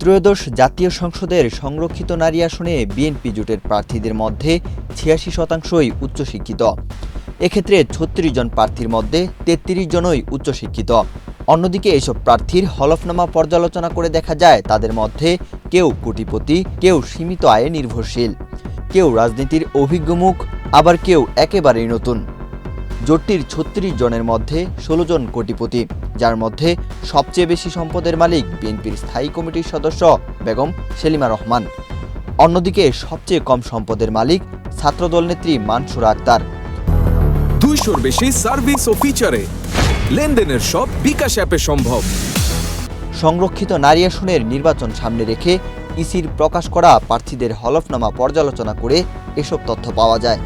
ত্রয়োদশ জাতীয় সংসদের সংরক্ষিত নারী আসনে বিএনপি জোটের প্রার্থীদের মধ্যে ৮৬% উচ্চশিক্ষিত। এক্ষেত্রে ৩৬ জন প্রার্থীর মধ্যে ৩৩ জনই উচ্চশিক্ষিত। অন্যদিকে এসব প্রার্থীর হলফনামা পর্যালোচনা করে দেখা যায় তাদের মধ্যে কেউ কোটিপতি, কেউ সীমিত আয়ে নির্ভরশীল, কেউ রাজনীতির অভিজ্ঞ মুখ, আবার কেউ একেবারেই নতুন। জোটটির ৩৬ জনের মধ্যে ১৬ জন কোটিপতি, যার মধ্যে সবচেয়ে বেশি সম্পদের মালিক বিএনপির স্থায়ী কমিটির সদস্য বেগম সেলিমা রহমান। অন্যদিকে সবচেয়ে কম সম্পদের মালিক ছাত্রদল নেত্রী মানসুরা আক্তার। ২০০-র বেশি সার্ভিস ও ফিচারে লেনদেনের সব বিকাশ অ্যাপে সম্ভব। সংরক্ষিত নারী আসনের নির্বাচন সামনে রেখে ইসির প্রকাশ করা প্রার্থীদের হলফনামা পর্যালোচনা করে এসব তথ্য পাওয়া যায়।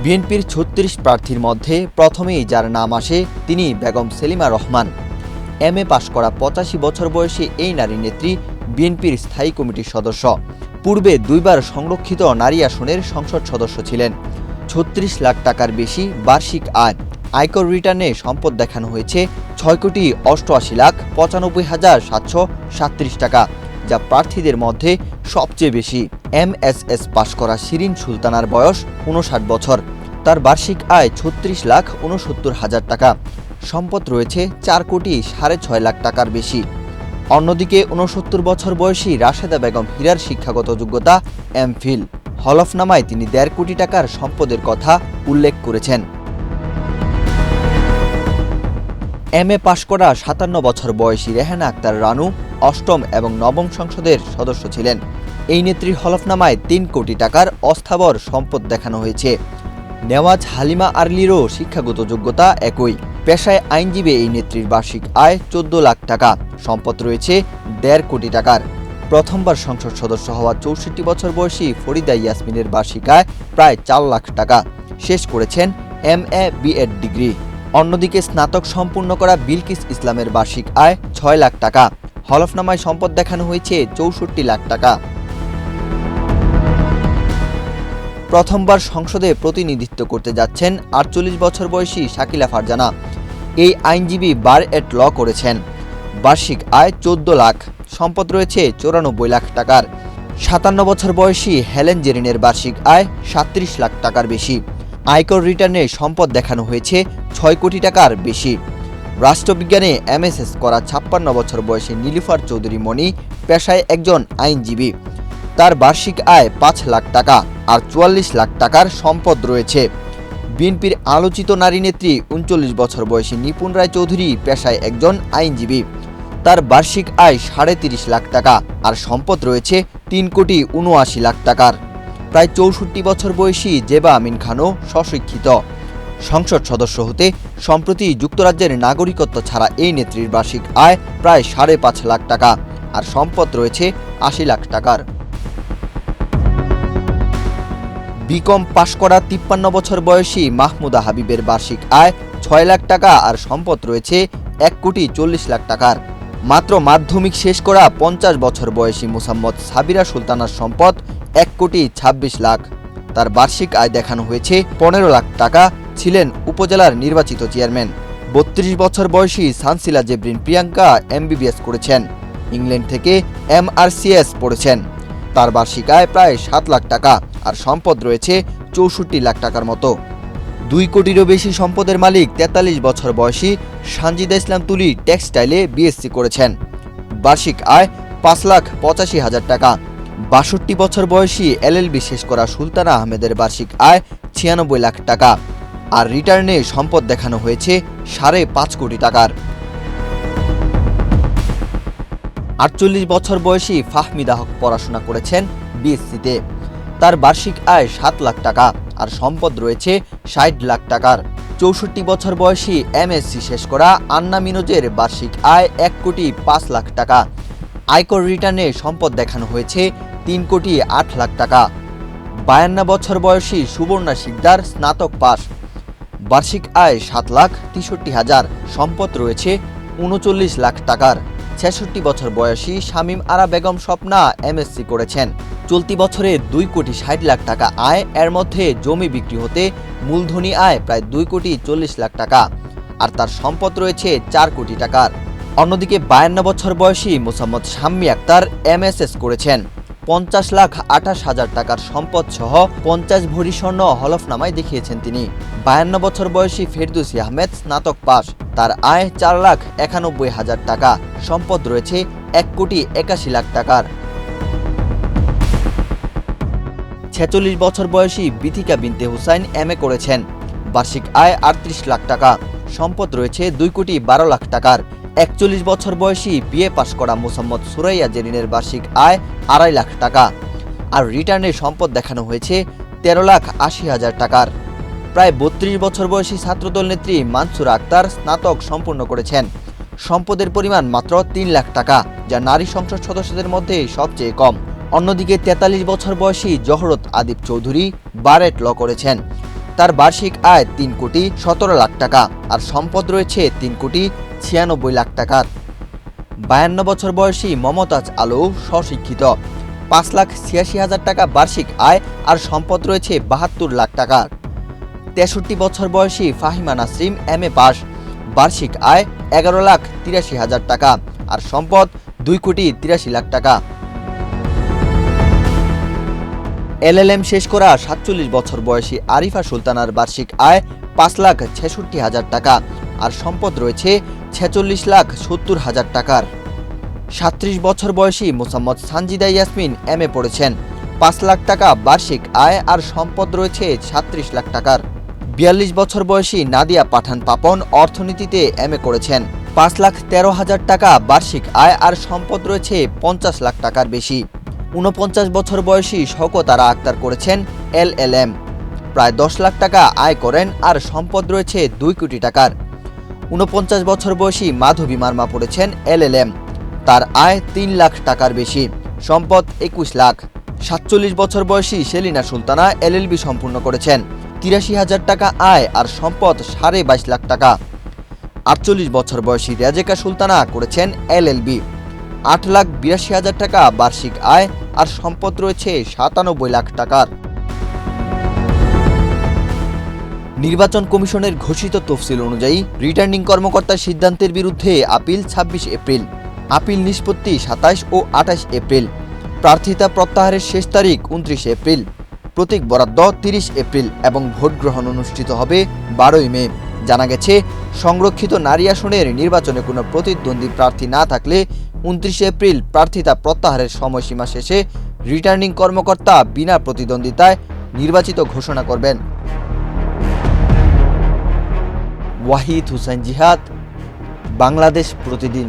বিএনপির ৩৬ প্রার্থীর মধ্যে প্রথমেই যার নাম আসে তিনি বেগম সেলিমা রহমান। এমএ পাশ করা ৮৫ বছর বয়সী এই নারী নেত্রী বিএনপির স্থায়ী কমিটির সদস্য। পূর্বে দুইবার সংরক্ষিত নারী আসনের সংসদ সদস্য ছিলেন। ৩৬ লাখ টাকার বেশি বার্ষিক আয়। আয়কর রিটার্নে সম্পদ দেখানো হয়েছে ৬,৮৮,৯৫,৭৩৭ টাকা, যা প্রার্থীদের মধ্যে সবচেয়ে বেশি। এমএসএস পাশ করা শিরিন সুলতানার বয়স ৫৯ বছর। তার বার্ষিক আয় ৩৬,৬৯,০০০ টাকা। সম্পদ রয়েছে ৪,৬৫,০০,০০০ টাকার বেশি। অন্যদিকে ৬৯ বছর বয়সী রাশেদা বেগম হীরার শিক্ষাগত যোগ্যতা এমফিল। হলফনামায় তিনি ১.৫ কোটি টাকার সম্পদের কথা উল্লেখ করেছেন। এমএ পাশ করা ৫৭ বছর বয়সী রেহানা আক্তার রানু অষ্টম এবং নবম সংসদের সদস্য ছিলেন। এই নেত্রীর হলফনামায় ৩ কোটি টাকার অস্থাবর সম্পদ দেখানো হয়েছে। নেওয়াজ হালিমা আরলিরও শিক্ষাগত যোগ্যতা একই। পেশায় আইনজীবী এই নেত্রীর বার্ষিক আয় ১৪ লাখ টাকা। সম্পদ রয়েছে ১.৫ কোটি টাকার। প্রথমবার সংসদ সদস্য হওয়া ৬৪ বছর বয়সী ফরিদা ইয়াসমিনের বার্ষিক আয় প্রায় ৪ লাখ টাকা। শেষ করেছেন এমএ বিএড ডিগ্রি। অন্যদিকে স্নাতক সম্পূর্ণ করা বিলকিস ইসলামের বার্ষিক আয় ৬ লাখ টাকা। হলফনামায় সম্পদ দেখানো হয়েছে ৬৪ লাখ টাকা। প্রথমবার সংসদে প্রতিনিধিত্ব করতে যাচ্ছেন ৪৮ বছর বয়সী শাকিলা ফারজানা। এই আইনজীবী বার এট ল করেছেন। বার্ষিক আয় ১৪ লাখ। সম্পদ রয়েছে ৯৪ লাখ টাকার। ৫৭ বছর বয়সী হেলেন জেরিনের বার্ষিক আয় ৩৭ লাখ টাকার বেশি। আয়কর রিটার্নে সম্পদ দেখানো হয়েছে ৬ কোটি টাকার বেশি। রাষ্ট্রবিজ্ঞানে এমএসএস করা ৫৬ বছর বয়সী নীলুফার চৌধুরী মণি পেশায় একজন আইনজীবী। তার বার্ষিক আয় ৫ লাখ টাকা আর ৪৪ লাখ টাকার সম্পদ রয়েছে। বিএনপির আলোচিত নারী নেত্রী ৩৯ বছর বয়সী নিপুণ রায় চৌধুরী পেশায় একজন আইনজীবী। তার বার্ষিক আয় ৩.৫ লাখ টাকা আর সম্পদ রয়েছে ৩,৭৯ লাখ টাকার। প্রায় ৬৪ বছর বয়সী জেবা আমিন খানও স্বশিক্ষিত। সংসদ সদস্য হতে সম্প্রতি যুক্তরাজ্যের নাগরিকত্ব ছাড়া এই নেত্রীর বার্ষিক আয় প্রায় ৫.৫ লাখ টাকা আর সম্পদ রয়েছে ৮০ লাখ টাকার। বিকম পাশ করা ৫৩ বছর বয়সী মাহমুদা হাবিবের বার্ষিক আয় ৬ লাখ টাকা আর সম্পদ রয়েছে ১,৪০ লাখ টাকার। মাত্র মাধ্যমিক শেষ করা ৫০ বছর বয়সী মুসাম্মদ সাবিরা সুলতানার সম্পদ ১,২৬ লাখ। তার বার্ষিক আয় দেখানো হয়েছে ১৫ লাখ টাকা। ছিলেন উপজেলার নির্বাচিত চেয়ারম্যান। ৩২ বছর বয়সী সানসিলা জেবরিন প্রিয়াঙ্কা এমবিবিএস করেছেন। ইংল্যান্ড থেকে এমআরসিএস পড়েছেন। তার বার্ষিক আয় প্রায় ৭ লাখ টাকা আর সম্পদ রয়েছে ৬৪ লাখ টাকার মতো। ২ কোটিরও বেশি সম্পদের মালিক ৪৩ বছর বয়সী সানজিদা ইসলাম তুলি টেক্সটাইলে বিএসসি করেছেন। বার্ষিক আয় ৫,৮৫,০০০ টাকা। ৬২ বছর বয়সী এলএলবি শেষ করা সুলতানা আহমেদের বার্ষিক আয় ৯৬ লাখ টাকা আর রিটার্নে সম্পদ দেখানো হয়েছে ৫.৫ কোটি টাকার। ৪৮ বছর বয়সী ফাহমিদা হক পড়াশোনা করেছেন বিএসসিতে। তার বার্ষিক আয় ৭ লাখ টাকা আর সম্পদ রয়েছে ৬০ লাখ টাকার। ৬৪ বছর বয়সী এমএসসি শেষ করা আন্না মিনোজের বার্ষিক আয় ১,৫ লাখ টাকা। আয়কর রিটার্নে সম্পদ দেখানো হয়েছে ৩,৮ লাখ টাকা। ৫২ বছর বয়সী সুবর্ণা শিকদার স্নাতক পাস। বার্ষিক আয় ৭,৬৩,০০০। সম্পদ রয়েছে ৩৯ লাখ টাকার। ৬৬ বছর বয়সী শামীম আরা বেগম স্বপ্না এমএসসি করেছেন। চলতি বছরে ২,৬০ লাখ টাকা আয়। এর মধ্যে জমি বিক্রি হতে মূলধনী আয় প্রায় ২,৪০ লাখ টাকা আর তার সম্পদ রয়েছে ৪ কোটি টাকার। অন্যদিকে 52 বছর বয়সী মোসাম্মদ শাম্মী আক্তার MSS করেছেন। 50,28,000 টাকার সম্পদ সহ 50 ভরি স্বর্ণ হলফনামায় দেখিয়েছেন তিনি। 52 বছর বয়সী ফেরদৌসী আহমেদ স্নাতক পাস, তার আয় 4,91,000 টাকা, সম্পদ রয়েছে 1,81,00,000 টাকার। 46 বছর বয়সী বিথিকা বিনতে হুসাইন MA করেছেন, বার্ষিক আয় 38 লাখ টাকা, সম্পদ রয়েছে 2,12,00,000 টাকার। 41 বছর বয়সী BA পাশ করা মোসাম্মদ সুরাইয়া জেরিনের বার্ষিক আয় 2.5 লাখ টাকা, আর রিটার্নের সম্পদ দেখানো হয়েছে 13,80,000 টাকার। প্রায় 32 বছর বয়সী ছাত্রদল নেত্রী মানসুরা আক্তার স্নাতক সম্পূর্ণ করেছেন, সম্পদের পরিমাণ মাত্র 3 লাখ টাকা, যা নারী সংসদ সদস্যদের মধ্যে সবচেয়ে কম। অন্যদিকে 43 বছর বয়সী জহরত আদিব চৌধুরী বারেট ল করেছেন, তার বার্ষিক আয় 3,17,00,000 টাকা, আর সম্পদ রয়েছে 3,96,00,000 টাকার। 52 বছর বয়সী মমতাজ আলু স্বশিক্ষিত, 5,86,000 টাকা বার্ষিক আয়, আর সম্পদ রয়েছে 72 লাখ টাকার। 63 বছর বয়সী ফাহিমা নাসরিন MA পাস, বার্ষিক আয় 11,83,000 টাকা, আর সম্পদ 2,83,00,000 টাকা। LLM শেষ করা 47 বছর বয়সী আরিফা সুলতানার বার্ষিক আয় 5,66,000 টাকা, আর সম্পদ রয়েছে 46,70,000 টাকার। 37 বছর বয়সী মোসাম্মদ সানজিদা ইয়াসমিন MA পড়েছেন, 5 লাখ টাকা বার্ষিক আয়, আর সম্পদ রয়েছে 37 লাখ টাকার। 42 বছর বয়সী নাদিয়া পাঠান পাপন অর্থনীতিতে MA করেছেন, 5,13,000 টাকা বার্ষিক আয়, আর সম্পদ রয়েছে 50 লাখ টাকার বেশি। 49 বছর বয়সী শওকত আরা আক্তার করেছেন LLM, প্রায় 10 লাখ টাকা আয় করেন, আর সম্পদ রয়েছে 2 কোটি টাকার। 49 বছর বয়সী মাধবী মার্মা পড়েছেন LLM, তার আয় 3 লাখ টাকার বেশি, সম্পদ 21 লাখ। 47 বছর বয়সী সেলিনা সুলতানা LLB সম্পূর্ণ করেছেন, 83,000 টাকা আয়, আর সম্পদ 22.5 লাখ টাকা। 48 বছর বয়সী রেজেকা সুলতানা করেছেন LLB, 8,82,000 টাকা বার্ষিক আয়, আর সম্পদ রয়েছে 97 লাখ টাকার। নির্বাচন কমিশনের ঘোষিত তফসিল অনুযায়ী রিটার্নিং কর্মকর্তার সিদ্ধান্তের বিরুদ্ধে আপিল 26 এপ্রিল, আপিল নিষ্পত্তি 27 ও 28 এপ্রিল, প্রার্থিতা প্রত্যাহারের শেষ তারিখ 29 এপ্রিল, প্রতীক বরাদ্দ 30 এপ্রিল এবং ভোট গ্রহণ অনুষ্ঠিত হবে 12 মে। জানা গেছে, সংরক্ষিত নারী আসনের নির্বাচনে কোনো প্রতিদ্বন্দ্বী প্রার্থী না থাকলে 29 এপ্রিল প্রার্থিতা প্রত্যাহারের সময়সীমা শেষে রিটার্নিং কর্মকর্তা বিনা প্রতিদ্বন্দ্বিতায় নির্বাচিত ঘোষণা করবেন। ওয়াহিদ হুসাইন জিহাদ, বাংলাদেশ প্রতিদিন।